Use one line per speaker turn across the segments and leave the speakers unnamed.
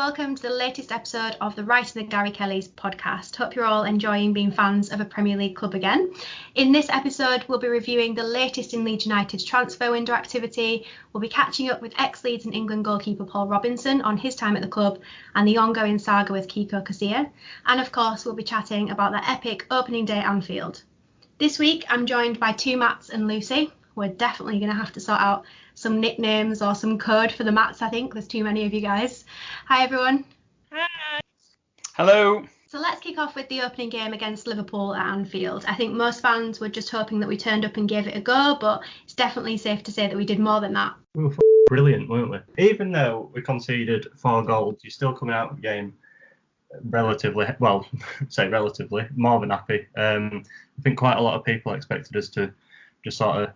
welcome to the latest episode of the Writing the Gary Kellys podcast. Hope you're all enjoying being fans of a Premier League club again. In this episode, we'll be reviewing the latest in Leeds United's transfer window activity. We'll be catching up with ex-Leeds and England goalkeeper Paul Robinson on his time at the club and the ongoing saga with Kiko Casilla. And of course, we'll be chatting about the epic opening day at Anfield. This week, I'm joined by two Matts and Lucy. We're definitely going to have to sort out some nicknames or some code for the Matts, I think. There's too many of you guys. Hi, everyone.
Hi.
Hello.
So let's kick off with the opening game against Liverpool at Anfield. I think most fans were just hoping that we turned up and gave it a go, but it's definitely safe to say that we did more than that.
We were brilliant, weren't we? Even though we conceded 4 goals, you're still coming out of the game relatively, more than happy. I think quite a lot of people expected us to just sort of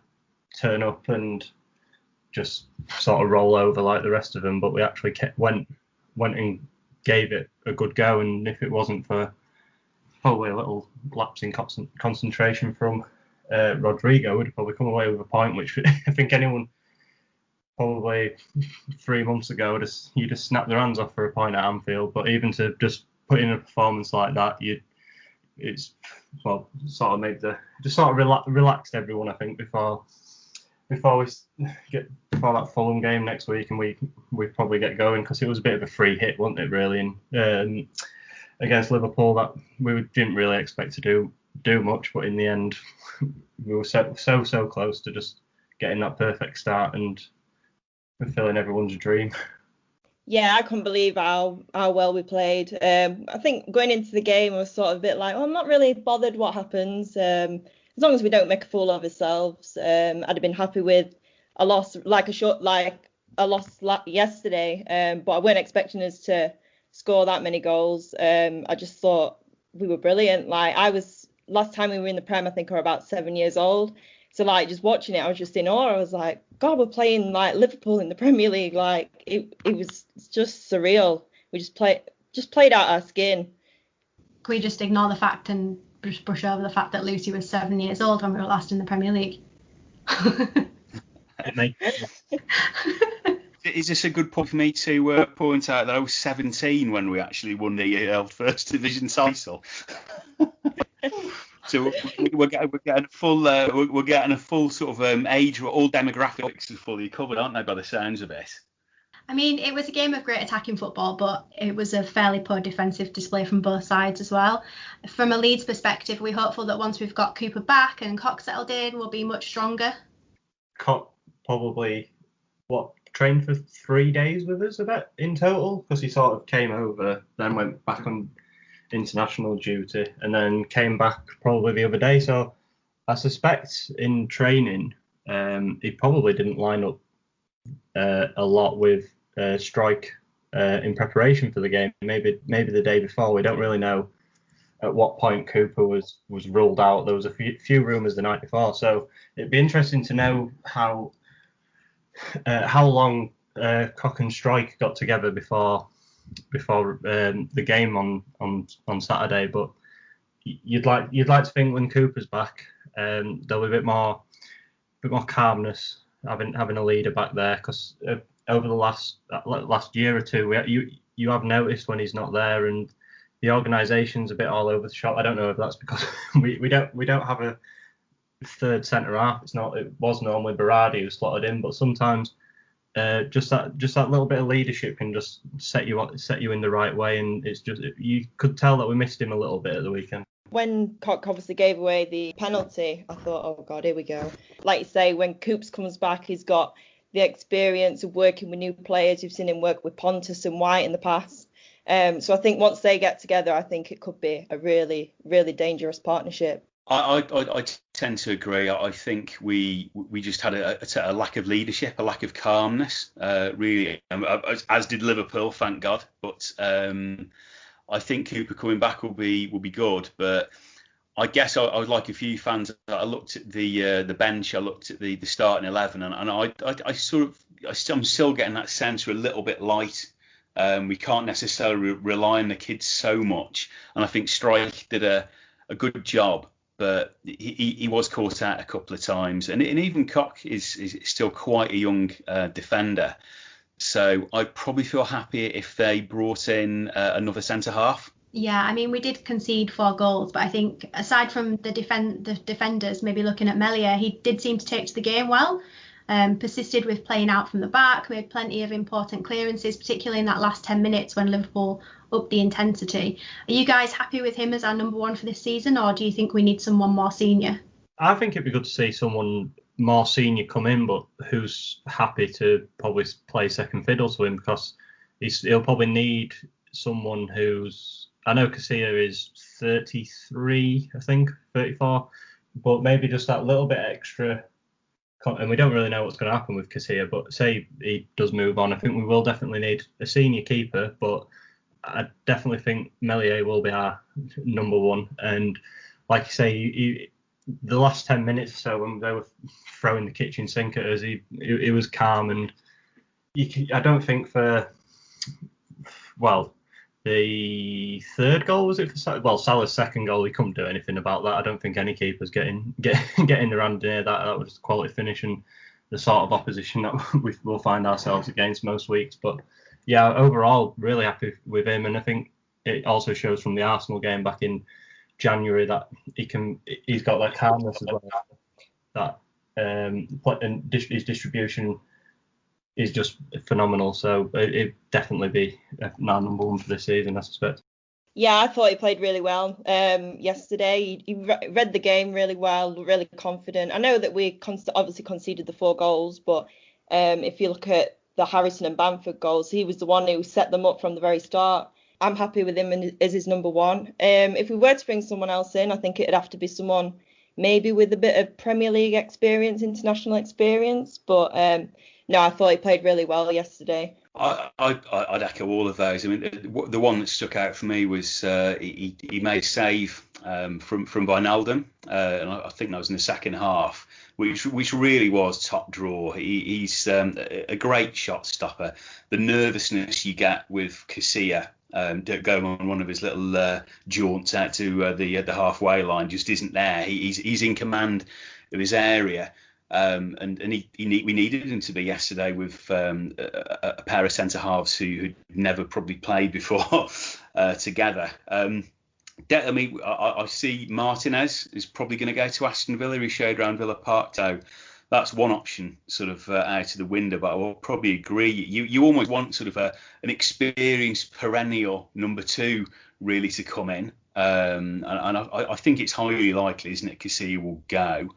turn up and just sort of roll over like the rest of them, but we actually went and gave it a good go, and if it wasn't for probably a little lapse in concentration from Rodrigo, we'd have probably come away with a point, which I think anyone probably 3 months ago you just snapped their hands off for a point at Anfield. But even to just put in a performance like that, relaxed everyone, I think, before that Fulham game next week, and we probably get going, because it was a bit of a free hit, wasn't it, really? And against Liverpool, that we didn't really expect to do much, but in the end, we were so close to just getting that perfect start and fulfilling everyone's dream.
Yeah, I couldn't believe how well we played. I think going into the game, I was sort of a bit like, I'm not really bothered what happens. As long as we don't make a fool of ourselves, I'd have been happy with a loss yesterday. But I weren't expecting us to score that many goals. I just thought we were brilliant. Last time we were in the Prem, I think we were about 7 years old. So just watching it, I was just in awe. I was like, God, we're playing like Liverpool in the Premier League. It was just surreal. We just played out our skin.
Can we just ignore the fact and just brush over the fact that Lucy was 7 years old when we were last in the Premier League?
Is this a good point for me to point out that I was 17 when we actually won the First Division title? So we're getting a full sort of age, all demographics are fully covered, aren't they, by the sounds of it?
I mean, it was a game of great attacking football, but it was a fairly poor defensive display from both sides as well. From a Leeds perspective, we're hopeful that once we've got Cooper back and Cox settled in, we'll be much stronger.
Cox probably, trained for 3 days with us a bit in total, because he sort of came over, then went back on international duty, and then came back probably the other day. So I suspect in training, he probably didn't line up a lot with Strike in preparation for the game. Maybe the day before. We don't really know at what point Cooper was ruled out. There was a few rumours the night before, so it'd be interesting to know how long Cock and Strike got together before the game on Saturday. But you'd like to think when Cooper's back, there'll be a bit more calmness having a leader back there, because over the last year or two, you have noticed when he's not there, and the organisation's a bit all over the shop. I don't know if that's because we don't have a third centre half. It was normally Berardi who slotted in, but sometimes just that little bit of leadership can just set you in the right way, and it's just, you could tell that we missed him a little bit at the weekend.
When Cock obviously gave away the penalty, I thought, oh God, here we go. Like you say, when Coops comes back, he's got the experience of working with new players. You've seen him work with Pontus and White in the past. So I think once they get together, I think it could be a really, really dangerous partnership.
I tend to agree. I think we just had a lack of leadership, a lack of calmness, really, as did Liverpool, thank God. But I think Cooper coming back will be good. But I guess I was like a few fans. I looked at the bench, I looked at the starting 11, and I'm still getting that sense we're a little bit light. We can't necessarily rely on the kids so much, and I think Strike did a good job. But he was caught out a couple of times, and even Cock is still quite a young defender. So I'd probably feel happier if they brought in another centre half.
Yeah, I mean, we did concede 4 goals, but I think aside from the defenders, maybe looking at Meslier, he did seem to take to the game well. Persisted with playing out from the back, made plenty of important clearances, particularly in that last 10 minutes when Liverpool upped the intensity. Are you guys happy with him as our number one for this season, or do you think we need someone more senior?
I think it'd be good to see someone more senior come in, but who's happy to probably play second fiddle to him, because he'll probably need someone who's... I know Casilla is 33, I think, 34, but maybe just that little bit extra. And we don't really know what's going to happen with Casilla, but say he does move on, I think we will definitely need a senior keeper, but I definitely think Meslier will be our number one. And like you say, the last 10 minutes or so when they were throwing the kitchen sink at us, he was calm. And I don't think the third goal, was it for Salah? Well, Salah's second goal, he couldn't do anything about that. I don't think any keeper's getting their hand near that. That was a quality finish and the sort of opposition that we'll find ourselves against most weeks. But yeah, overall, really happy with him. And I think it also shows from the Arsenal game back in January that he's got that calmness as well. And his distribution is just phenomenal. So it'd definitely be our number one for this season, I suspect.
Yeah, I thought he played really well yesterday. He read the game really well, really confident. I know that we obviously conceded the 4 goals, but if you look at the Harrison and Bamford goals, he was the one who set them up from the very start. I'm happy with him as his number one. If we were to bring someone else in, I think it'd have to be someone maybe with a bit of Premier League experience, international experience. But no, I thought he played really well yesterday.
I'd echo all of those. I mean, the one that stuck out for me was he made a save from Wijnaldum, and I think that was in the second half, which really was top draw. He's a great shot stopper. The nervousness you get with Casilla going on one of his little jaunts out to the halfway line just isn't there. He's in command of his area. And we needed him to be yesterday with a pair of centre halves who'd never probably played before together. I mean, I see Martinez is probably going to go to Aston Villa. He showed around Villa Park, so that's one option sort of out of the window. But I will probably agree. You almost want sort of an experienced perennial number 2 really to come in, and I think it's highly likely, isn't it, Casilla will go.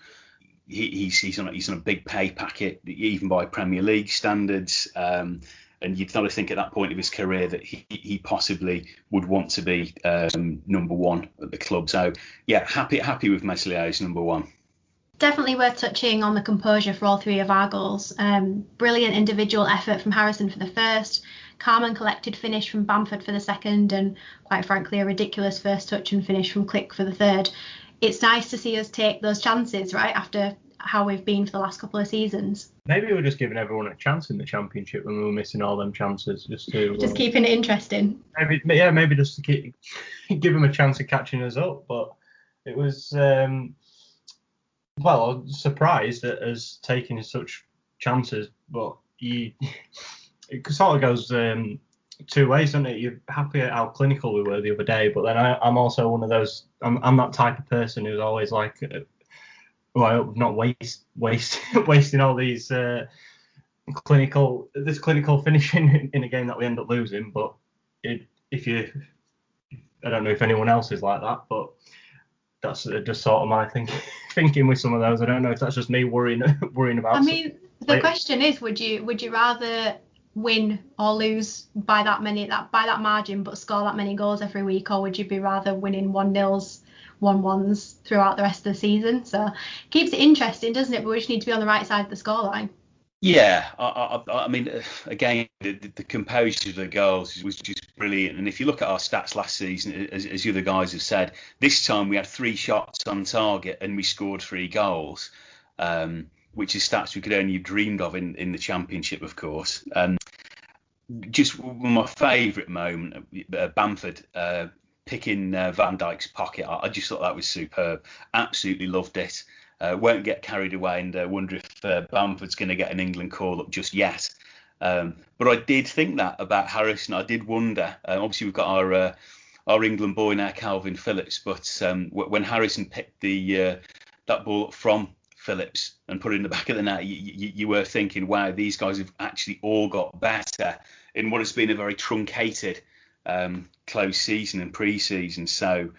He's on a big pay packet, even by Premier League standards, and you'd got to think at that point of his career that he possibly would want to be number 1 at the club. So yeah, happy with Meslier as number 1.
Definitely worth touching on the composure for all 3 of our goals. Brilliant individual effort from Harrison for the first, calm and collected finish from Bamford for the second, and quite frankly a ridiculous first touch and finish from Klich for the third. It's nice to see us take those chances, right, after how we've been for the last couple of seasons.
Maybe we're just giving everyone a chance in the Championship when we were missing all them chances, just
keeping it interesting.
Maybe just to give them a chance of catching us up. But it was, I was surprised at us taking such chances. But it sort of goes 2 ways, doesn't it? You're happy at how clinical we were the other day, but then I'm also one of those. I'm that type of person who's always like, not wasting all these clinical finishing in a game that we end up losing. But I don't know if anyone else is like that, but that's just sort of my thinking with some of those. I don't know if that's just me worrying about.
I mean, the question is, would you rather win or lose by that margin but score that many goals every week, or would you be rather winning 1-0s, 1-1s throughout the rest of the season? So it keeps it interesting, doesn't it? But we just need to be on the right side of the scoreline.
Yeah, I mean, again, the composure of the goals was just brilliant. And if you look at our stats last season, as the other guys have said, this time we had 3 shots on target and we scored 3 goals, which is stats we could only have dreamed of in the Championship, of course. Just my favourite moment, Bamford picking Van Dijk's pocket. I just thought that was superb. Absolutely loved it. Won't get carried away and wonder if Bamford's going to get an England call up just yet. But I did think that about Harrison. I did wonder. Obviously, we've got our England boy now, Calvin Phillips. But when Harrison picked that ball up from Phillips and put it in the back of the net, you were thinking, wow, these guys have actually all got better in what has been a very truncated close season and pre-season. So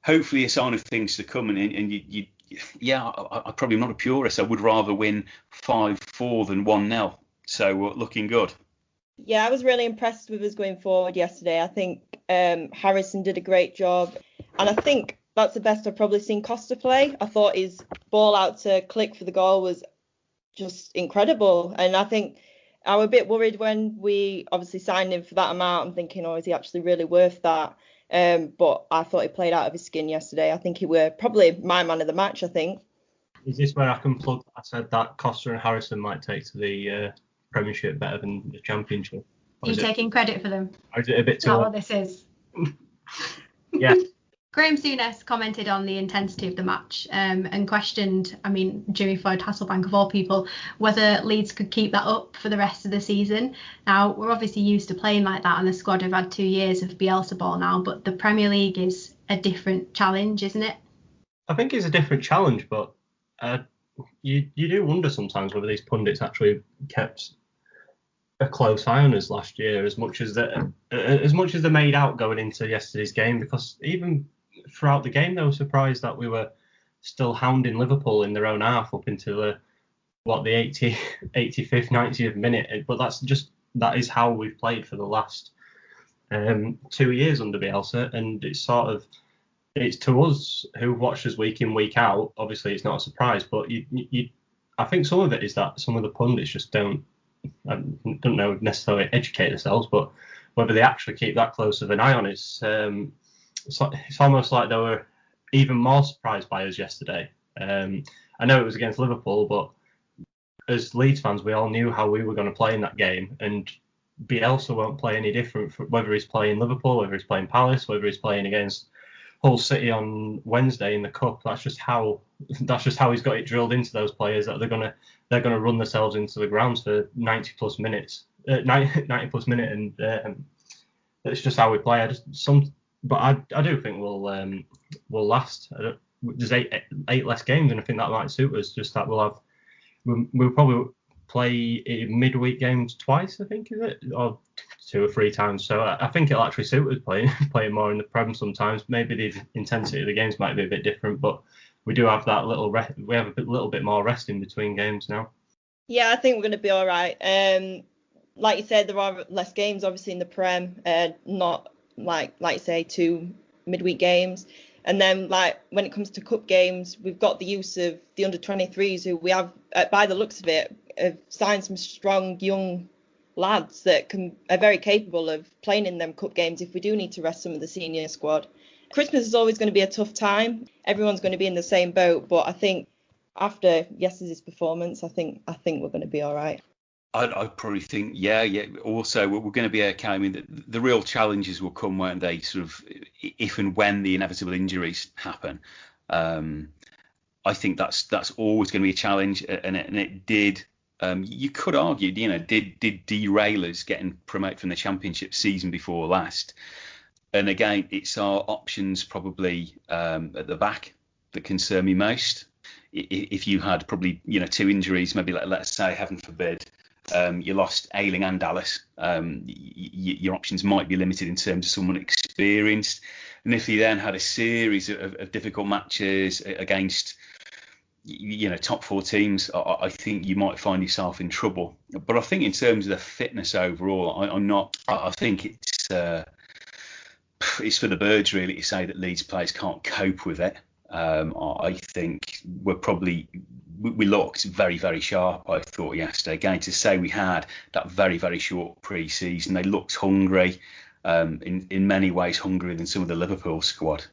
hopefully a sign of things to come. And I'm probably not a purist. I would rather win 5-4 than 1-0. So looking good.
Yeah, I was really impressed with us going forward yesterday. I think Harrison did a great job. And I think that's the best I've probably seen Costa play. I thought his ball out to click for the goal was just incredible. And I think I was a bit worried when we obviously signed him for that amount. I'm thinking, is he actually really worth that? But I thought he played out of his skin yesterday. I think he were probably my man of the match, I think.
Is this where I can plug? I said that Costa and Harrison might take to the Premiership better than the Championship.
You're taking credit for them?
Or is it a bit too?
That's what this is.
Yeah.
Graham Souness commented on the intensity of the match and questioned, Jimmy Floyd Hasselbank of all people, whether Leeds could keep that up for the rest of the season. Now, we're obviously used to playing like that, and the squad have had 2 years of Bielsa ball now, but the Premier League is a different challenge, isn't it?
I think it's a different challenge, but you do wonder sometimes whether these pundits actually kept a close eye on us last year as much as they made out going into yesterday's game, because even throughout the game they were surprised that we were still hounding Liverpool in their own half up into the 85th, 90th minute. But that is how we've played for the last 2 years under Bielsa, and it's to us who watch us week in, week out. Obviously, it's not a surprise, but I think some of it is that some of the pundits just don't know necessarily educate themselves, but whether they actually keep that close of an eye on it. It's almost like they were even more surprised by us yesterday. I know it was against Liverpool, but as Leeds fans, we all knew how we were going to play in that game, and Bielsa won't play any different whether he's playing Liverpool, whether he's playing Palace, whether he's playing against Hull City on Wednesday in the Cup. That's just how he's got it drilled into those players, that they're gonna run themselves into the grounds for 90 plus minutes, and it's just how we play. But I do think we'll last. There's eight less games, and I think that might suit us. Just that we'll probably play midweek games twice, I think, is it, or 2 or 3 times. So I think it'll actually suit us playing more in the Prem sometimes. Maybe the intensity of the games might be a bit different, but we do have that little little bit more rest in between games now.
Yeah, I think we're going to be all right. Like you said, there are less games obviously in the Prem, not like you say 2 midweek games. And then, like, when it comes to cup games, we've got the use of the under-23s, who we have, by the looks of it, have signed some strong young lads that are very capable of playing in them cup games if we do need to rest some of the senior squad. Christmas is always going to be a tough time. Everyone's going to be in the same boat, but I think after yesterday's performance, I think we're going to be all right.
I'd probably think, yeah. Also, we're going to be okay. I mean, the real challenges will come when they sort of, if and when the inevitable injuries happen. I think that's always going to be a challenge, and it did. You could argue, did derail us getting promoted from the Championship season before last. And again, it's our options probably at the back that concern me most. If you had probably 2 injuries, maybe let's say, heaven forbid, you lost Ilan and Dallas, your options might be limited in terms of someone experienced. And if you then had a series of difficult matches against top 4 teams, I think you might find yourself in trouble. But I think in terms of the fitness overall, I think it's for the birds really to say that Leeds players can't cope with it. I think we looked very, very sharp, I thought, yesterday. Again, to say we had that very, very short pre-season, they looked hungry, in many ways hungrier than some of the Liverpool squad.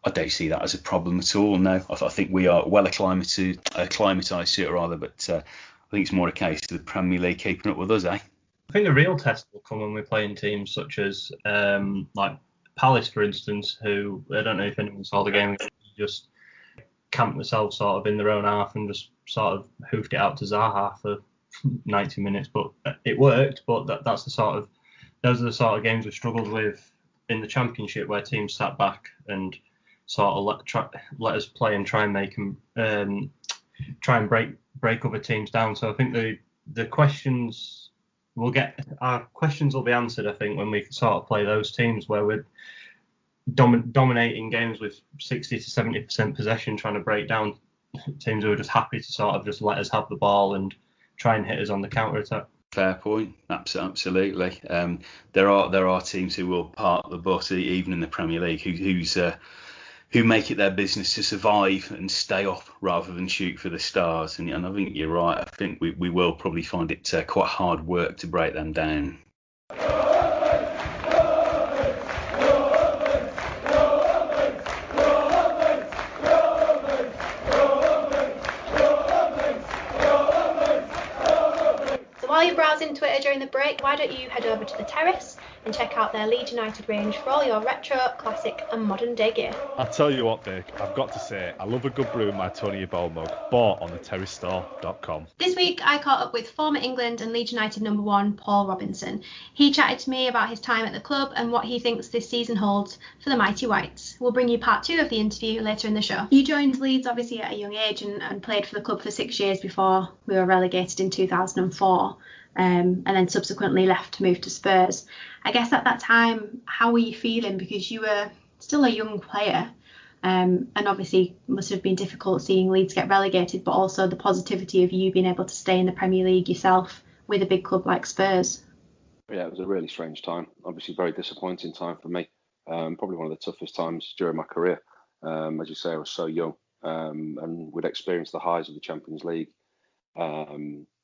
I don't see that as a problem at all, no. I think we are well acclimatised to it rather, but I think it's more a case of the Premier League keeping up with us, eh?
I think the real test will come when we're playing teams such as like Palace, for instance, who, I don't know if anyone saw the game, just camped themselves sort of in their own half and just sort of hoofed it out to Zaha for 90 minutes, but it worked. But those are the sort of games we struggled with in the Championship, where teams sat back and sort of let us play and try and make them try and break other teams down. So I think the questions our questions will be answered, I think, when we sort of play those teams where we're dominating games with 60 to 70% possession, trying to break down teams who are just happy to sort of just let us have the ball and try and hit us on the counter attack.
Fair point. Absolutely. There are teams who will park the bus even in the Premier League who make it their business to survive and stay up rather than shoot for the stars. And I think you're right. I think we will probably find it quite hard work to break them down.
While you're browsing Twitter during the break, why don't you head over to the terrace and check out their Leeds United range for all your retro, classic and modern day gear.
I tell you what, Vic, I've got to say, I love a good brew in my Tony Bowl mug, bought on the terracestore.com.
This week I caught up with former England and Leeds United number 1 Paul Robinson. He chatted to me about his time at the club and what he thinks this season holds for the Mighty Whites. We'll bring you part 2 of the interview later in the show. You joined Leeds obviously at a young age and played for the club for 6 years before we were relegated in 2004. And then subsequently left to move to Spurs. I guess at that time, how were you feeling? Because you were still a young player, and obviously must have been difficult seeing Leeds get relegated, but also the positivity of you being able to stay in the Premier League yourself with a big club like Spurs.
Yeah, it was a really strange time. Obviously, very disappointing time for me. Probably one of the toughest times during my career. As you say, I was so young, and we'd experienced the highs of the Champions League.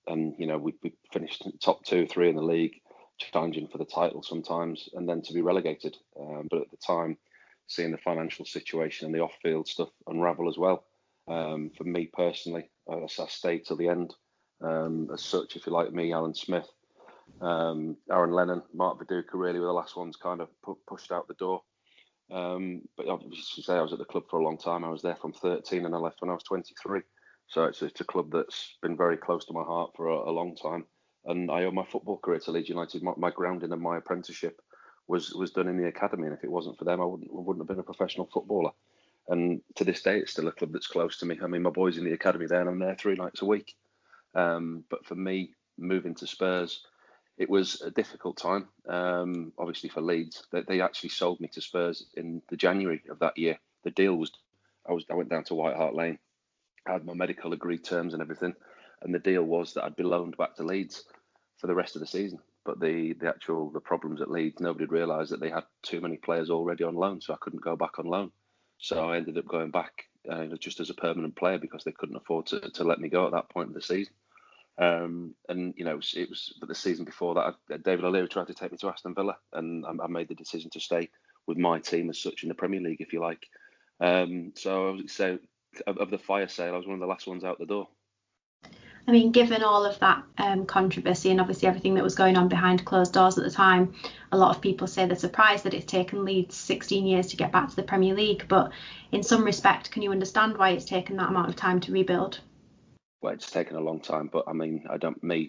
And, you know, we finished top 2, 3 in the league, challenging for the title sometimes, and then to be relegated. But at the time, seeing the financial situation and the off-field stuff unravel as well. For me personally, I stayed till the end. As such, if you like me, Alan Smith, Aaron Lennon, Mark Viduka really were the last ones kind of pushed out the door. But obviously, say I was at the club for a long time. I was there from 13 and I left when I was 23. So it's a club that's been very close to my heart for a long time. And I owe my football career to Leeds United. My grounding and my apprenticeship was done in the academy. And if it wasn't for them, I wouldn't have been a professional footballer. And to this day, it's still a club that's close to me. I mean, my boy's in the academy there and I'm there 3 nights a week. But for me, moving to Spurs, it was a difficult time. Obviously for Leeds, they actually sold me to Spurs in the January of that year. The deal was, I went down to White Hart Lane. I had my medical agreed terms and everything, and the deal was that I'd be loaned back to Leeds for the rest of the season. But the problems at Leeds, nobody had realised that they had too many players already on loan, so I couldn't go back on loan. So I ended up going back just as a permanent player because they couldn't afford to let me go at that point of the season. And you know, it was the season before that, David O'Leary tried to take me to Aston Villa, and I made the decision to stay with my team as such in the Premier League, if you like. So I would say, of the fire sale, I was one of the last ones out the door.
I mean, given all of that controversy and obviously everything that was going on behind closed doors at the time, a lot of people say they're surprised that it's taken Leeds 16 years to get back to the Premier League. But in some respect, can you understand why it's taken that amount of time to rebuild?
Well, it's taken a long time, but I mean,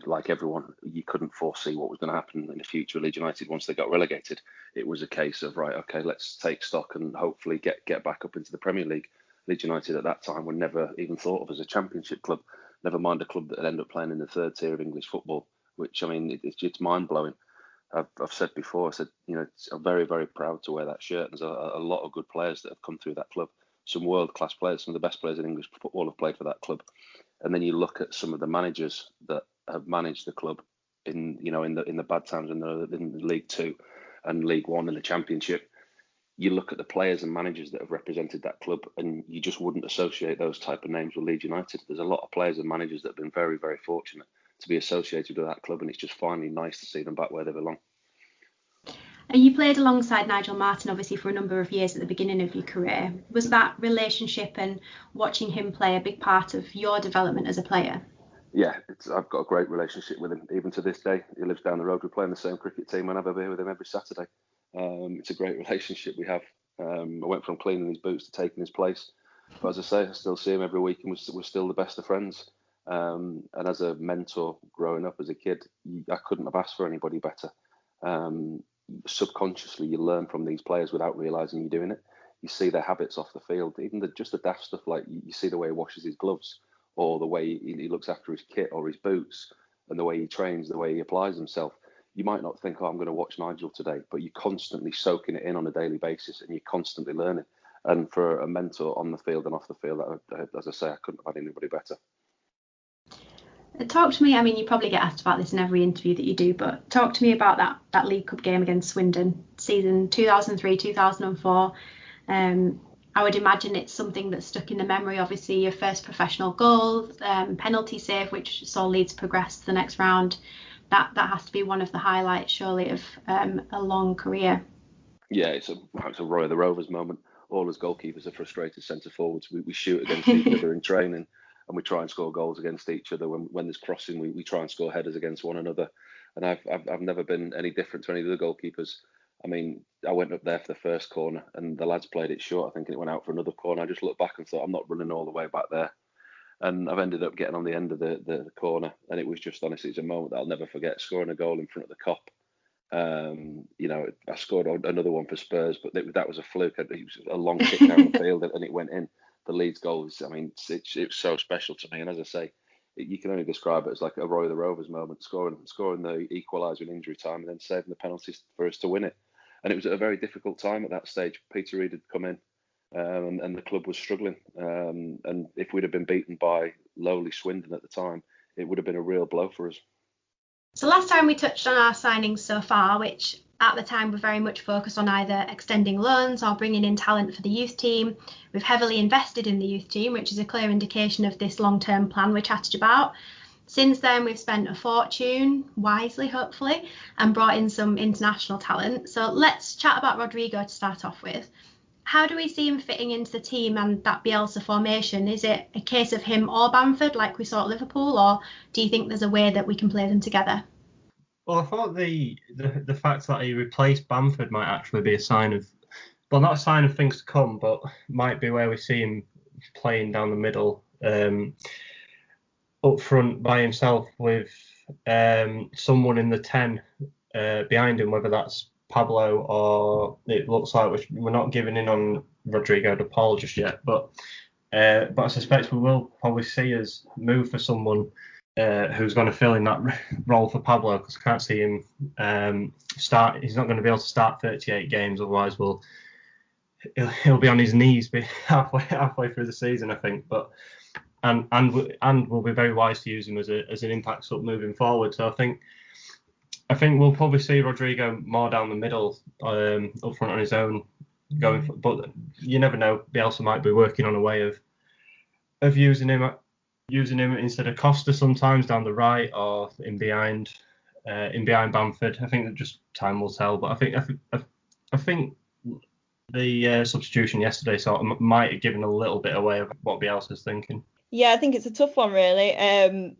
like everyone, you couldn't foresee what was going to happen in the future of Leeds United once they got relegated. It was a case of, right, okay, let's take stock and hopefully get back up into the Premier League. Leeds United at that time were never even thought of as a Championship club, never mind a club that had ended up playing in the 3rd tier of English football, which, I mean, it's mind-blowing. I've said before, you know, I'm very, very proud to wear that shirt. There's a lot of good players that have come through that club, some world-class players, some of the best players in English football have played for that club. And then you look at some of the managers that have managed the club in the bad times in League 2 and League 1 and the Championship. You look at the players and managers that have represented that club, and you just wouldn't associate those type of names with Leeds United. There's a lot of players and managers that have been very, very fortunate to be associated with that club, and it's just finally nice to see them back where they belong.
And you played alongside Nigel Martin, obviously, for a number of years at the beginning of your career. Was that relationship and watching him play a big part of your development as a player?
Yeah, I've got a great relationship with him, even to this day. He lives down the road. We play in the same cricket team, and I have a beer with him every Saturday. It's a great relationship we have. I went from cleaning his boots to taking his place. But as I say, I still see him every week, and we're still the best of friends. And as a mentor growing up as a kid, I couldn't have asked for anybody better. Subconsciously, you learn from these players without realising you're doing it. You see their habits off the field, even just the daft stuff, like you see the way he washes his gloves, or the way he looks after his kit or his boots, and the way he trains, the way he applies himself. You might not think, oh, I'm going to watch Nigel today, but you're constantly soaking it in on a daily basis, and you're constantly learning. And for a mentor on the field and off the field, as I say, I couldn't have had anybody better.
Talk to me, I mean, you probably get asked about this in every interview that you do, but talk to me about that League Cup game against Swindon, season 2003-2004. I would imagine it's something that's stuck in the memory. Obviously, your first professional goal, penalty save, which saw Leeds progress to the next round. That has to be one of the highlights, surely, of a long career.
Yeah, it's a Roy of the Rovers moment. All as goalkeepers are frustrated centre forwards. We shoot against each other in training, and we try and score goals against each other. When there's crossing, we try and score headers against one another. And I've never been any different to any of the goalkeepers. I mean, I went up there for the first corner, and the lads played it short, I think, and it went out for another corner. I just looked back and thought, I'm not running all the way back there. And I've ended up getting on the end of the corner, and it was just, honestly, it's a moment that I'll never forget, scoring a goal in front of the Kop. I scored another one for Spurs, but that was a fluke. It was a long kick down the field, and it went in. The Leeds goal, I mean, it was so special to me. And as I say, you can only describe it as like a Roy of the Rovers moment, scoring the equaliser in injury time, and then saving the penalties for us to win it. And it was at a very difficult time at that stage. Peter Reid had come in, and the club was struggling. And if we'd have been beaten by lowly Swindon at the time, it would have been a real blow for us.
So last time we touched on our signings so far, which at the time were very much focused on either extending loans or bringing in talent for the youth team. We've heavily invested in the youth team, which is a clear indication of this long-term plan we chatted about. Since then, we've spent a fortune, wisely, hopefully, and brought in some international talent. So let's chat about Rodrigo to start off with. How do we see him fitting into the team and that Bielsa formation? Is it a case of him or Bamford like we saw at Liverpool, or do you think there's a way that we can play them together?
Well, I thought the fact that he replaced Bamford might actually be a sign of, well, not a sign of things to come, but might be where we see him playing down the middle, up front by himself with someone in the 10 behind him, whether that's Pablo or it looks like we're not giving in on Rodrigo de Paul just yet, but I suspect we will probably see us move for someone who's going to fill in that role for Pablo, because I can't see him start. He's not going to be able to start 38 games, otherwise he'll be on his knees halfway through the season, I think. But and we'll be very wise to use him as an impact sub moving forward. So I think we'll probably see Rodrigo more down the middle, up front on his own, but you never know. Bielsa might be working on a way of using him instead of Costa sometimes down the right or in behind Bamford. I think that just time will tell. But I think the substitution yesterday sort of might have given a little bit away of what Bielsa's thinking.
Yeah, I think it's a tough one really.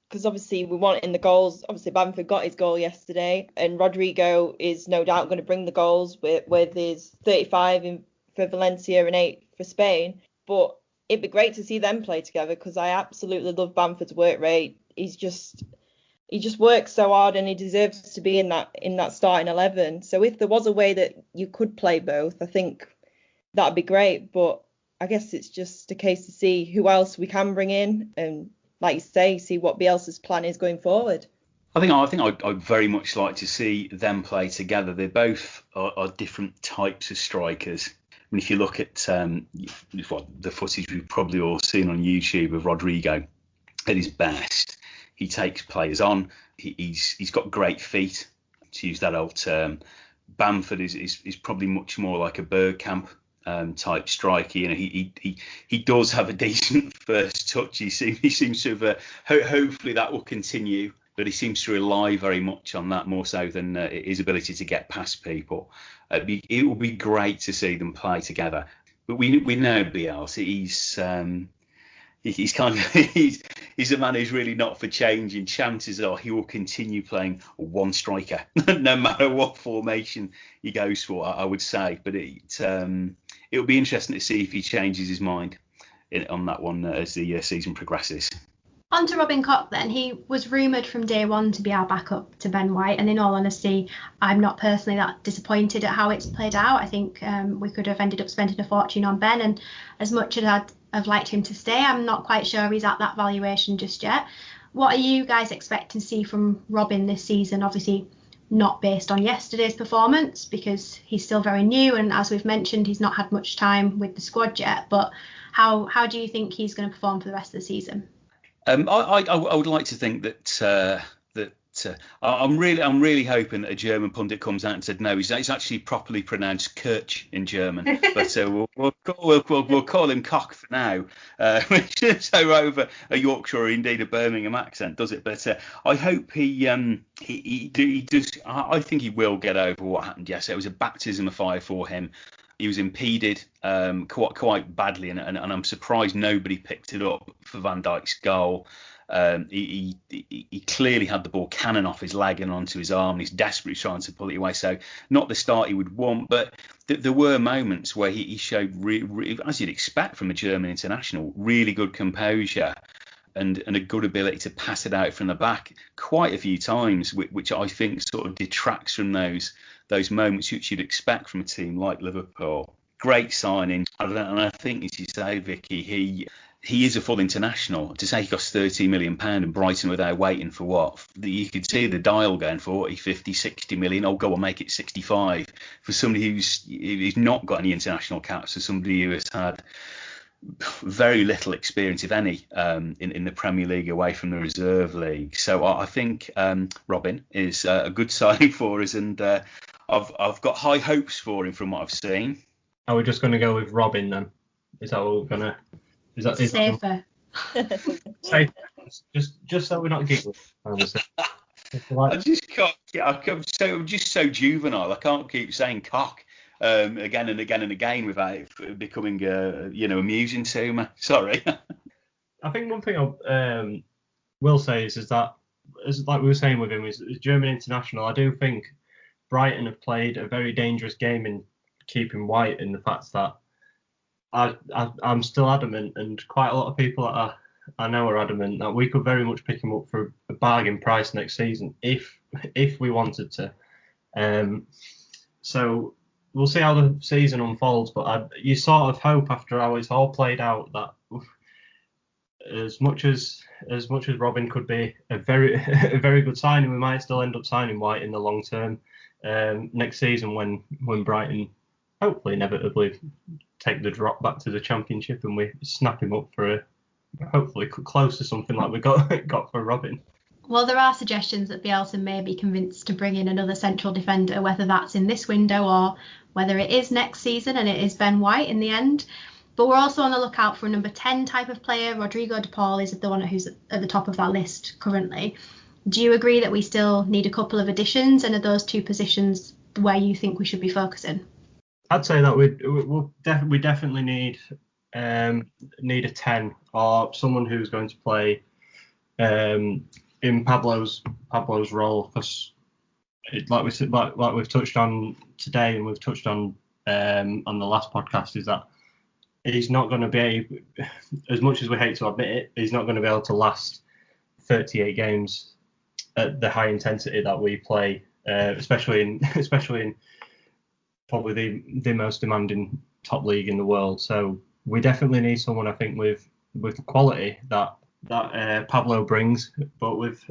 Because obviously we want in the goals. Obviously Bamford got his goal yesterday, and Rodrigo is no doubt going to bring the goals with his 35 for Valencia and 8 for Spain. But it'd be great to see them play together, because I absolutely love Bamford's work rate. He just works so hard, and he deserves to be in that starting 11. So if there was a way that you could play both, I think that'd be great. But I guess it's just a case to see who else we can bring in, and like you say, see what Bielsa's plan is going forward.
I think I'd very much like to see them play together. They both are different types of strikers. I mean, if you look at the footage we've probably all seen on YouTube of Rodrigo at his best, he takes players on. He's got great feet, to use that old term. Bamford is probably much more like a Bergkamp type striker. You know, he does have a decent first touch. He seems to have. Hopefully that will continue, but he seems to rely very much on that more so than his ability to get past people. It will be great to see them play together. But we know Bielsa. He's a man who's really not for change, and chances are he will continue playing one striker no matter what formation he goes for, I would say. But it'll be interesting to see if he changes his mind on that one as the season progresses.
On to Robin Koch then. He was rumoured from day one to be our backup to Ben White, and in all honesty, I'm not personally that disappointed at how it's played out. I think we could have ended up spending a fortune on Ben, and as much as I'd have liked him to stay, I'm not quite sure he's at that valuation just yet. What are you guys expecting to see from Robin this season? Obviously not based on yesterday's performance, because he's still very new, and as we've mentioned, he's not had much time with the squad yet, but how do you think he's going to perform for the rest of the season?
I would like to think that I'm really hoping that a German pundit comes out and said no, it's actually properly pronounced Kirch in German, but we'll call him Koch for now, which is so over a Yorkshire or indeed a Birmingham accent, does it? But I hope he does. I think he will get over what happened yesterday. It was a baptism of fire for him. He was impeded quite badly, and I'm surprised nobody picked it up for Van Dijk's goal. He clearly had the ball cannon off his leg and onto his arm, and he's desperately trying to pull it away. So not the start he would want, but there were moments where he showed, as you'd expect from a German international, really good composure and a good ability to pass it out from the back quite a few times, which I think sort of detracts from those moments which you'd expect from a team like Liverpool. Great signing, and I think, as you say, Vicky, he is a full international. To say he cost £30 million and Brighton were there waiting for what? You could see the dial going 40, 50, 60 million. Oh, go on, make it 65 for somebody who's not got any international caps, for somebody who has had very little experience, if any, in the Premier League away from the Reserve League. So I think Robin is a good signing for us, and I've got high hopes for him from what I've seen.
Are we just going to go with Robin then? Is that what we're going to... Is that
safer?
Safer. Just so we're not giggling.
I just can't. I'm just so juvenile. I can't keep saying cock again and again and again without it becoming amusing to me. Sorry.
I think one thing I will say is that, as like we were saying with him, is German international. I do think Brighton have played a very dangerous game in keeping White, in the fact that I'm still adamant, and quite a lot of people that I know are adamant, that we could very much pick him up for a bargain price next season if we wanted to. So we'll see how the season unfolds, but you sort of hope after how it's all played out that as much as Robin could be a very good signing, we might still end up signing White in the long term next season when Brighton hopefully inevitably take the drop back to the Championship and we snap him up for hopefully close to something like we got for Robin.
Well, there are suggestions that Bielsa may be convinced to bring in another central defender, whether that's in this window or whether it is next season and it is Ben White in the end. But we're also on the lookout for a number 10 type of player. Rodrigo de Paul is the one who's at the top of that list currently. Do you agree that we still need a couple of additions, and are those two positions where you think we should be focusing?
I'd say that we definitely need a 10 or someone who's going to play in Pablo's role, because like we've touched on today and we've touched on the last podcast, is that he's not going to be, as much as we hate to admit it, he's not going to be able to last 38 games at the high intensity that we play, especially in probably the most demanding top league in the world. So we definitely need someone, I think, with the quality that Pablo brings, but with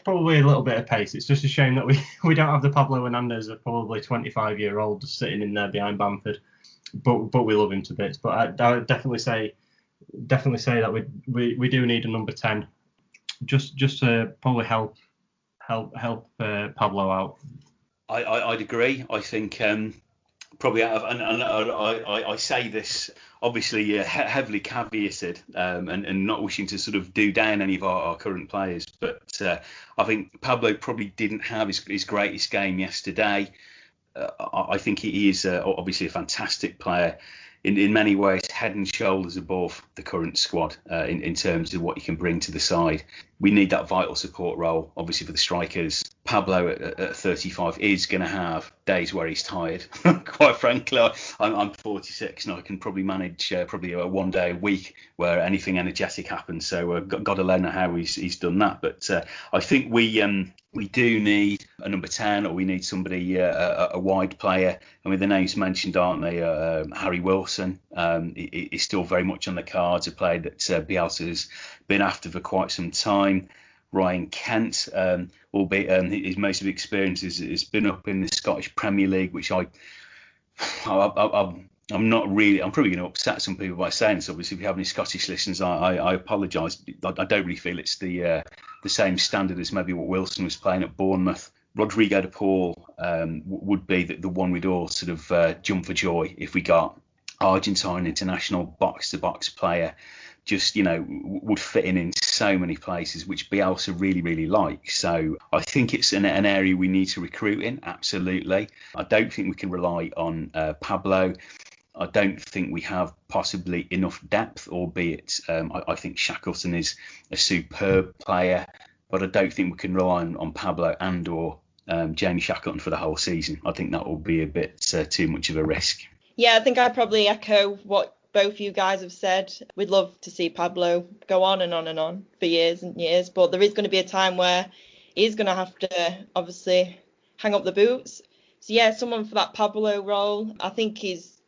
probably a little bit of pace. It's just a shame that we don't have the Pablo Hernandez, a probably 25-year-old, just sitting in there behind Bamford. But we love him to bits. But I would definitely say that we do need a number 10, just to probably help Pablo out.
I'd agree. I think probably out of, and I say this obviously heavily caveated and not wishing to sort of do down any of our current players, but I think Pablo probably didn't have his greatest game yesterday. I think he is obviously a fantastic player, in many ways head and shoulders above the current squad in terms of what he can bring to the side. We need that vital support role, obviously, for the strikers. Pablo at 35 is going to have days where he's tired. Quite frankly, I'm 46 and I can probably manage probably a 1 day a week where anything energetic happens. So got to learn how he's done that. But I think we do need a number 10, or we need somebody, a wide player. I mean, the names mentioned, aren't they? Harry Wilson is still very much on the cards, a player that Bielsa's been after for quite some time. Ryan Kent, albeit his most of his experience has been up in the Scottish Premier League, which I'm not really. I'm probably going to upset some people by saying this. Obviously, if you have any Scottish listeners, I apologise. I don't really feel it's the same standard as maybe what Wilson was playing at Bournemouth. Rodrigo de Paul would be the one we'd all sort of jump for joy if we got Argentine international box-to-box player. Just, would fit in so many places, which Bielsa really, really likes. So I think it's an area we need to recruit in, absolutely. I don't think we can rely on Pablo. I don't think we have possibly enough depth, albeit I think Shackleton is a superb player, but I don't think we can rely on Pablo and or Jamie Shackleton for the whole season. I think that will be a bit too much of a risk.
Yeah, I think I'd probably echo what both you guys have said. We'd love to see Pablo go on and on and on for years and years, but there is going to be a time where he's going to have to obviously hang up the boots. So yeah, someone for that Pablo role. I think he's,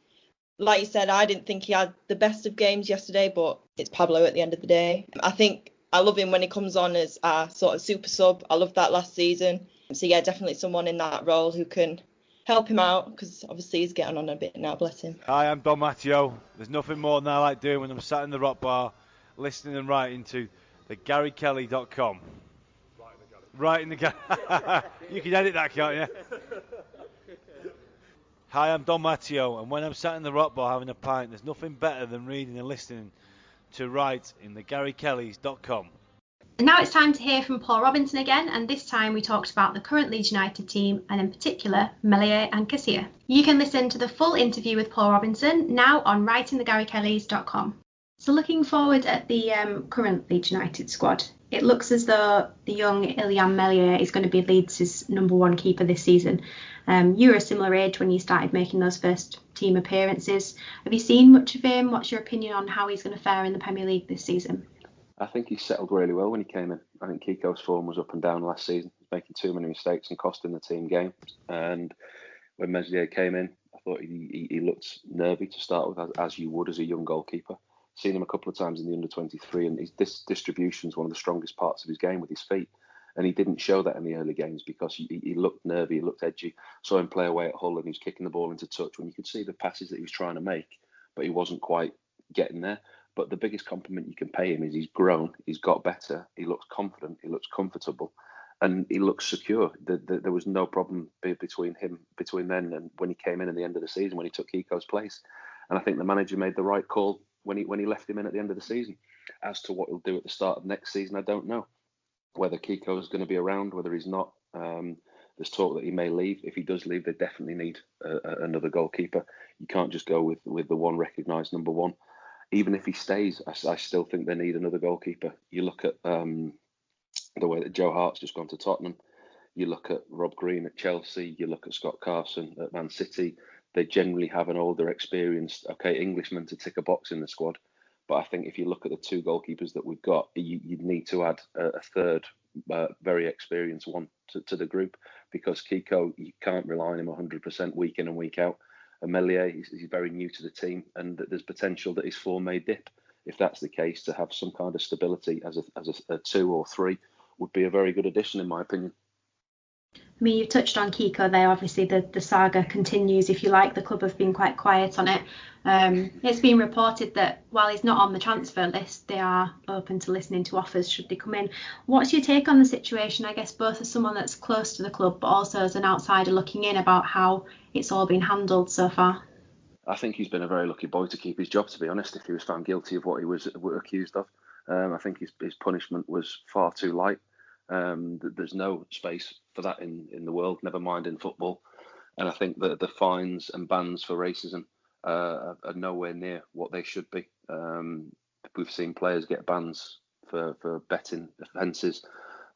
like you said, I didn't think he had the best of games yesterday, but it's Pablo at the end of the day. I think I love him when he comes on as a sort of super sub. I loved that last season. So yeah, definitely someone in that role who can help him out, because obviously he's getting on a bit now, bless him.
Hi, I'm Don Matteo. There's nothing more than I like doing when I'm sat in the rock bar, listening and writing to the GaryKelly.com. Right in the Gary. You can edit that, can't you? Hi, I'm Don Matteo, and when I'm sat in the rock bar having a pint, there's nothing better than reading and listening to write in the GaryKellys.com.
And now it's time to hear from Paul Robinson again, and this time we talked about the current Leeds United team, and in particular Meslier and Casilla. You can listen to the full interview with Paul Robinson now on writingthegarykellys.com. So looking forward at the current Leeds United squad, it looks as though the young Ilan Meslier is going to be Leeds' number one keeper this season. You were a similar age when you started making those first team appearances. Have you seen much of him? What's your opinion on how he's going to fare in the Premier League this season?
I think he settled really well when he came in. I think Kiko's form was up and down last season. He was making too many mistakes and costing the team games. And when Meslier came in, I thought he looked nervy to start with, as you would as a young goalkeeper. Seen him a couple of times in the under-23, and his distribution is one of the strongest parts of his game with his feet. And he didn't show that in the early games because he looked nervy, he looked edgy. Saw him play away at Hull and he was kicking the ball into touch when you could see the passes that he was trying to make, but he wasn't quite getting there. But the biggest compliment you can pay him is he's grown, he's got better, he looks confident, he looks comfortable, and he looks secure. There was no problem between then and when he came in at the end of the season, when he took Kiko's place. And I think the manager made the right call when he left him in at the end of the season. As to what he'll do at the start of next season, I don't know. Whether Kiko is going to be around, whether he's not. There's talk that he may leave. If he does leave, they definitely need another goalkeeper. You can't just go with the one recognised number one. Even if he stays, I still think they need another goalkeeper. You look at the way that Joe Hart's just gone to Tottenham. You look at Rob Green at Chelsea. You look at Scott Carson at Man City. They generally have an older, experienced, Englishman to tick a box in the squad. But I think if you look at the two goalkeepers that we've got, you'd need to add a third, very experienced one to the group, because Kiko, you can't rely on him 100% week in and week out. And Meslier, he's very new to the team, and there's potential that his form may dip. If that's the case, to have some kind of stability as a 2 or 3 would be a very good addition, in my opinion.
I mean, you've touched on Kiko there. Obviously, the saga continues, if you like. The club have been quite quiet on it. It's been reported that while he's not on the transfer list, they are open to listening to offers should they come in. What's your take on the situation, I guess, both as someone that's close to the club, but also as an outsider looking in, about how it's all been handled so far?
I think he's been a very lucky boy to keep his job, to be honest, if he was found guilty of what he was accused of. I think his punishment was far too light. There's no space for that in the world, never mind in football. And I think that the fines and bans for racism are nowhere near what they should be. We've seen players get bans for betting offences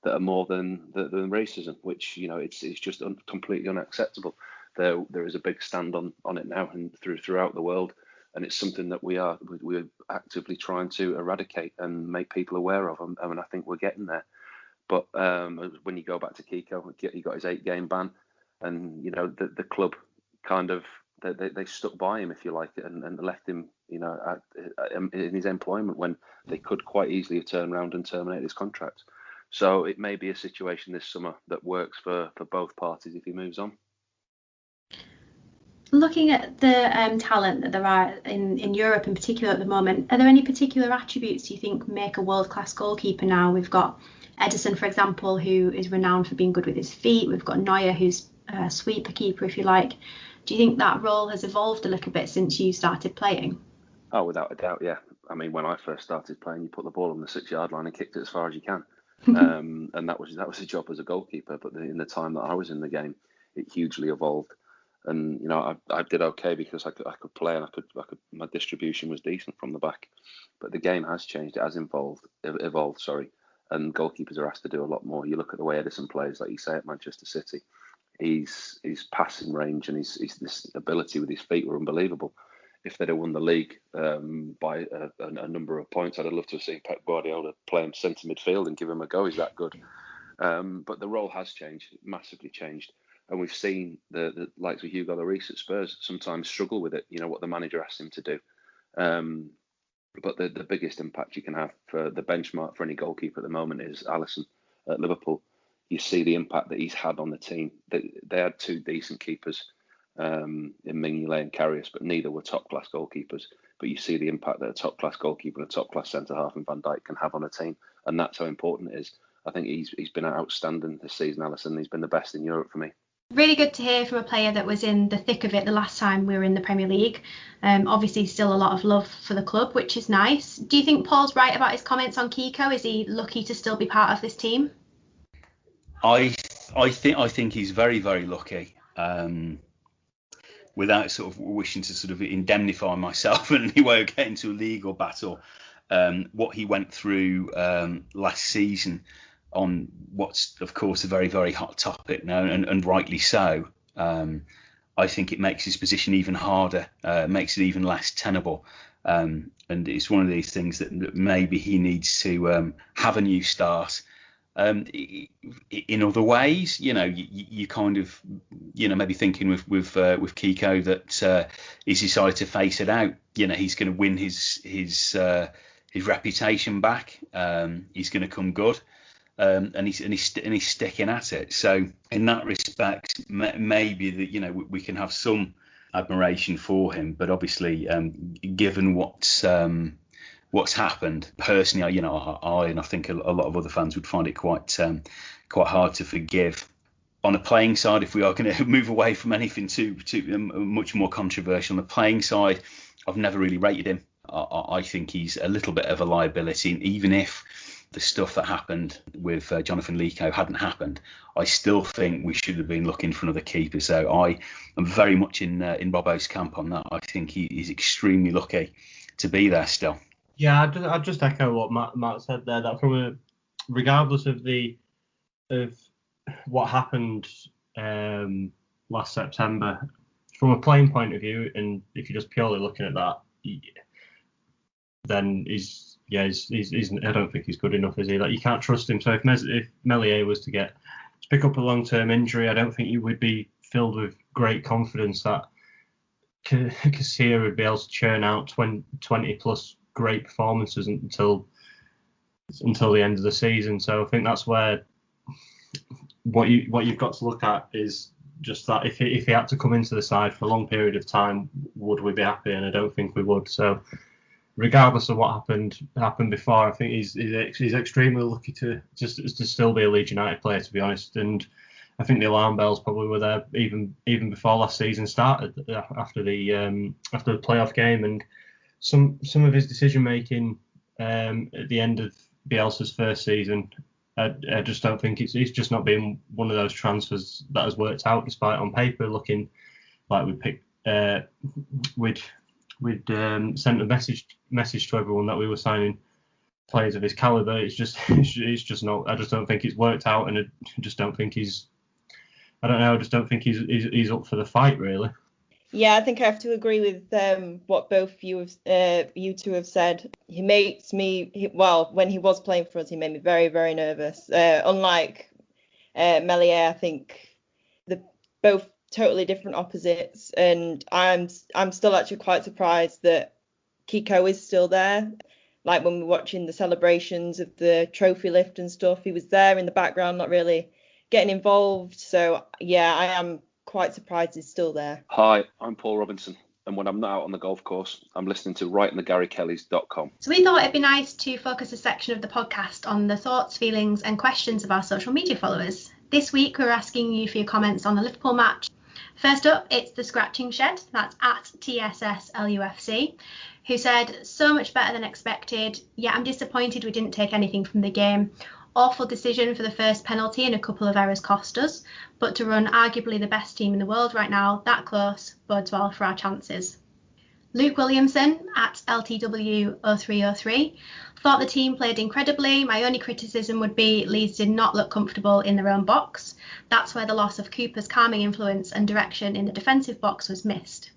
that are more than racism, which, it's just completely unacceptable. there is a big stand on it now and throughout the world, and it's something that we're actively trying to eradicate and make people aware of. And I think we're getting there. But when you go back to Kiko, he got his 8-game ban, and the club kind of they stuck by him, if you like, and left him in his employment when they could quite easily have turned around and terminated his contract. So it may be a situation this summer that works for both parties if he moves on.
Looking at the talent that there are in Europe in particular at the moment, are there any particular attributes you think make a world-class goalkeeper now? We've got Ederson, for example, who is renowned for being good with his feet. We've got Neuer, who's a sweeper keeper, if you like. Do you think that role has evolved a little bit since you started playing?
Oh, without a doubt, yeah. I mean, when I first started playing, you put the ball on the 6-yard line and kicked it as far as you can. And that was a job as a goalkeeper. But in the time that I was in the game, it hugely evolved. And I did okay because I could play, and my distribution was decent from the back. But the game has changed. It has evolved. And goalkeepers are asked to do a lot more. You look at the way Ederson plays, like you say, at Manchester City. His passing range and his ability with his feet were unbelievable. If they'd have won the league by a number of points, I'd have loved to have seen Pep Guardiola play him centre midfield and give him a go. He's that good. But the role has changed, massively changed. And we've seen the likes of Hugo Lloris at Spurs sometimes struggle with it, what the manager asks him to do. But the biggest impact you can have for the benchmark for any goalkeeper at the moment is Alisson at Liverpool. You see the impact that he's had on the team. They had 2 decent keepers in Mignolet and Karius, but neither were top-class goalkeepers. But you see the impact that a top-class goalkeeper and a top-class centre-half in Van Dijk can have on a team, and that's how important it is. I think he's been outstanding this season, Alisson. He's been the best in Europe for me.
Really good to hear from a player that was in the thick of it the last time we were in the Premier League. Obviously still a lot of love for the club, which is nice. Do you think Paul's right about his comments on Kiko? Is he lucky to still be part of this team?
I think he's very, very lucky. Without sort of wishing to sort of indemnify myself in any way or get into a legal battle, what he went through last season on what's, of course, a very, very hot topic now, and rightly so. I think it makes his position even harder, makes it even less tenable. And it's one of these things that maybe he needs to have a new start. In other ways, you kind of, maybe thinking with Kiko that he's decided to face it out. He's going to win his reputation back. He's going to come good. And he's sticking at it. So in that respect, maybe that we can have some admiration for him. But obviously, given what's happened, personally, I and I think a lot of other fans would find it quite hard to forgive. On a playing side, if we are going to move away from anything too much more controversial, on the playing side, I've never really rated him. I think he's a little bit of a liability, and even if the stuff that happened with Jonathan Lico hadn't happened, I still think we should have been looking for another keeper. So I am very much in Robbo's camp on that. I think he's extremely lucky to be there still.
Yeah, I'd just echo what Matt said there. That regardless of what happened last September, from a playing point of view, and if you're just purely looking at that, then he's I don't think he's good enough, is he? Like, you can't trust him. So if Meslier was to pick up a long-term injury, I don't think you would be filled with great confidence that Casilla would be able to churn out 20 plus great performances until the end of the season. So I think that's where what you've got to look at is just that if he had to come into the side for a long period of time, would we be happy? And I don't think we would. So regardless of what happened before, I think he's extremely lucky to still be a Leeds United player, to be honest. And I think the alarm bells probably were there even before last season started, after the playoff game, and some of his decision making at the end of Bielsa's first season. I just don't think he's just not been one of those transfers that has worked out, despite on paper looking like we'd sent a message to everyone that we were signing players of his caliber. It's just not. I just don't think it's worked out, and I just don't think he's I don't know. I just don't think he's up for the fight, really.
Yeah, I think I have to agree with what both you two have said. He makes me, when he was playing for us, he made me very, very nervous. Unlike Meslier, I think they're both totally different opposites, and I'm still actually quite surprised that Kiko is still there. Like when we were watching the celebrations of the trophy lift and stuff, he was there in the background, not really getting involved. So yeah, I am quite surprised he's still there.
Hi, I'm Paul Robinson, and when I'm not out on the golf course, I'm listening to writingthegarykellys.com.
So we thought it'd be nice to focus a section of the podcast on the thoughts, feelings and questions of our social media followers. This week we're asking you for your comments on the Liverpool match. First up, it's the Scratching Shed, that's at TSSLUFC, who said, so much better than expected. Yeah, I'm disappointed we didn't take anything from the game. Awful decision for the first penalty and a couple of errors cost us, but to run arguably the best team in the world right now, that close, bodes well for our chances. Luke Williamson at LTW0303 thought the team played incredibly. My only criticism would be Leeds did not look comfortable in their own box. That's where the loss of Cooper's calming influence and direction in the defensive box was missed.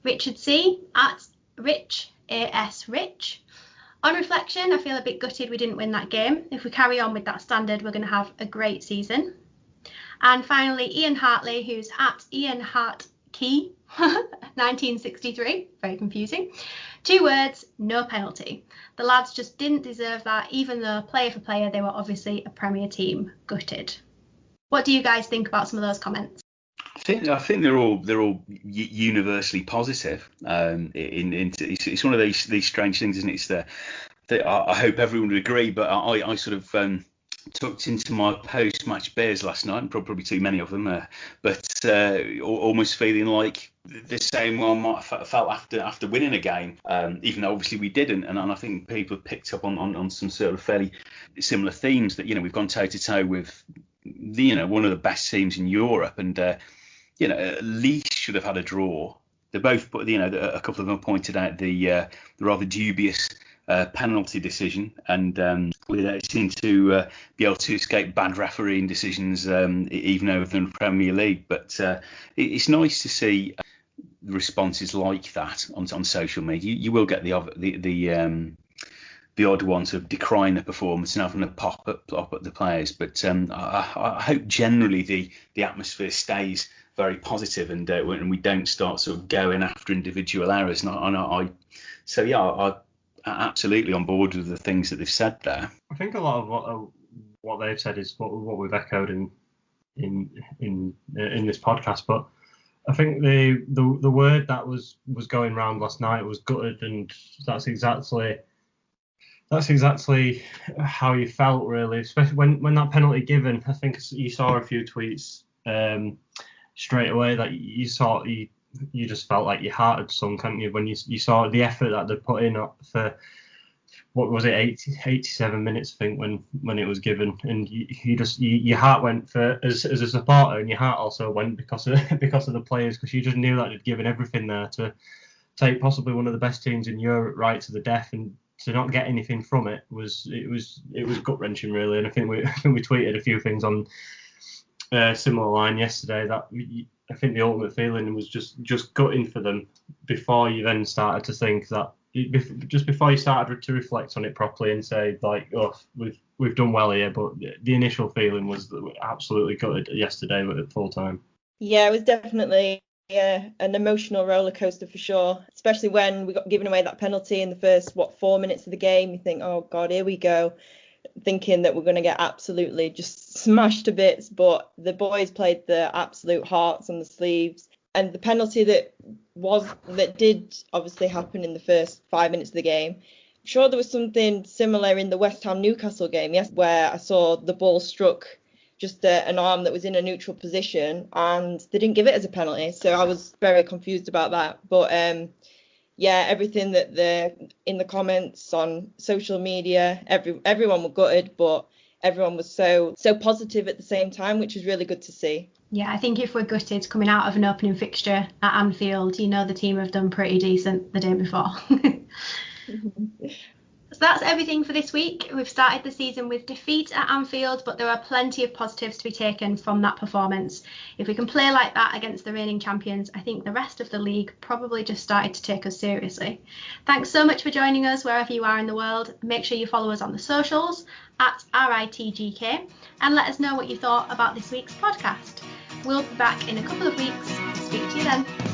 Richard C at Rich AS Rich. On reflection, I feel a bit gutted we didn't win that game. If we carry on with that standard, we're going to have a great season. And finally, Ian Hartley, who's at Ian Hart Key 1963, very confusing. 2 words, no penalty. The lads just didn't deserve that, even though player for player they were obviously a Premier team. Gutted. What do you guys think about some of those comments?
I think they're all universally positive. It's one of these strange things, isn't it? I hope everyone would agree, but I sort of tucked into my post-match beers last night, and probably too many of them, but almost feeling like the same one I might have felt after winning a game, even though obviously we didn't. And I think people picked up on some sort of fairly similar themes that, we've gone toe-to-toe with one of the best teams in Europe, and at least should have had a draw. They both, a couple of them pointed out the rather dubious penalty decision, and we seem to be able to escape bad refereeing decisions even over the Premier League. But it's nice to see responses like that on social media. You will get the odd one sort of decrying the performance and having a pop at the players, but I hope generally the atmosphere stays very positive, and when we don't start sort of going after individual errors. I'm absolutely on board with the things that they've said there.
I think a lot of what they've said is what we've echoed in this podcast, but I think the word that was going around last night was gutted, and that's exactly how you felt, really, especially when that penalty given. I think you saw a few tweets straight away that you just felt like your heart had sunk, hadn't you, when you saw the effort that they put in for, what was it, 87 minutes, I think, when it was given, and your heart went for as a supporter, and your heart also went because of the players, because you just knew that they'd given everything there to take possibly one of the best teams in Europe right to the death, and to not get anything from it was gut wrenching, really. And I think we tweeted a few things on similar line yesterday that I think the ultimate feeling was just gutting for them before you then started to think that, just before you started to reflect on it properly and say, like, oh, we've done well here. But the initial feeling was that we absolutely gutted yesterday at full time.
Yeah, it was definitely an emotional roller coaster for sure, especially when we got given away that penalty in the first 4 minutes of the game. You think, oh God, here we go, thinking that we're going to get absolutely just smashed to bits, but the boys played their absolute hearts on the sleeves. And the penalty that did obviously happen in the first 5 minutes of the game, I'm sure there was something similar in the West Ham Newcastle game, yes, where I saw the ball struck just an arm that was in a neutral position, and they didn't give it as a penalty. So I was very confused about that. But everything that in the comments on social media, everyone were gutted, but everyone was so positive at the same time, which is really good to see.
Yeah, I think if we're gutted coming out of an opening fixture at Anfield, the team have done pretty decent the day before. So that's everything for this week. We've started the season with defeat at Anfield, but there are plenty of positives to be taken from that performance. If we can play like that against the reigning champions, I think the rest of the league probably just started to take us seriously. Thanks so much for joining us wherever you are in the world. Make sure you follow us on the socials at RITGK and let us know what you thought about this week's podcast. We'll be back in a couple of weeks. Speak to you then.